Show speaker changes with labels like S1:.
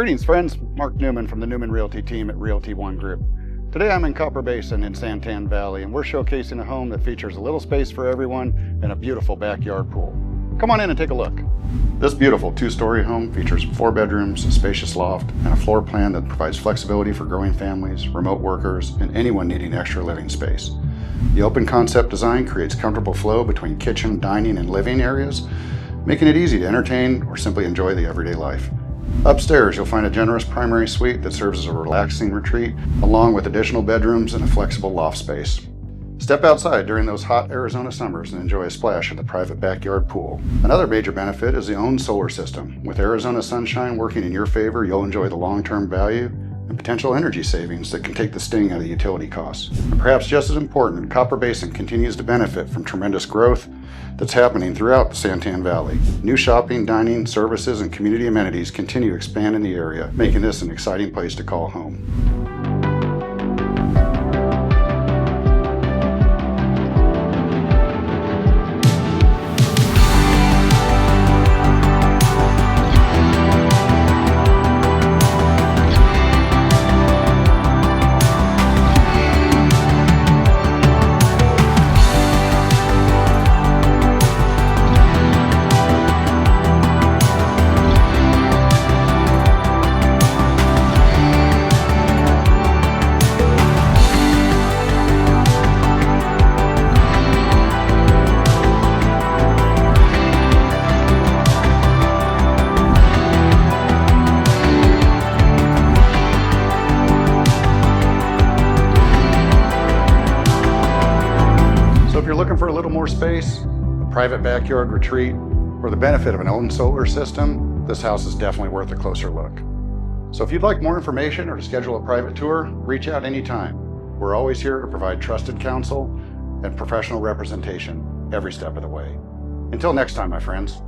S1: Greetings friends, Mark Newman from the Newman Realty team at Realty One Group. Today I'm in Copper Basin in Santan Valley and we're showcasing a home that features a little space for everyone and a beautiful backyard pool. Come on in and take a look. This beautiful two-story home features 4 bedrooms, a spacious loft, and a floor plan that provides flexibility for growing families, remote workers, and anyone needing extra living space. The open concept design creates comfortable flow between kitchen, dining, and living areas, making it easy to entertain or simply enjoy the everyday life. Upstairs, you'll find a generous primary suite that serves as a relaxing retreat, along with additional bedrooms and a flexible loft space. Step outside during those hot Arizona summers and enjoy a splash in the private backyard pool. Another major benefit is the owned solar system. With Arizona sunshine working in your favor, you'll enjoy the long-term value and potential energy savings that can take the sting out of utility costs. And perhaps just as important, Copper Basin continues to benefit from tremendous growth that's happening throughout the Santan Valley. New shopping, dining, services, and community amenities continue to expand in the area, making this an exciting place to call home. So if you're looking for a little more space, a private backyard retreat, or the benefit of an owned solar system, this house is definitely worth a closer look. So if you'd like more information or to schedule a private tour, reach out anytime. We're always here to provide trusted counsel and professional representation every step of the way. Until next time, my friends.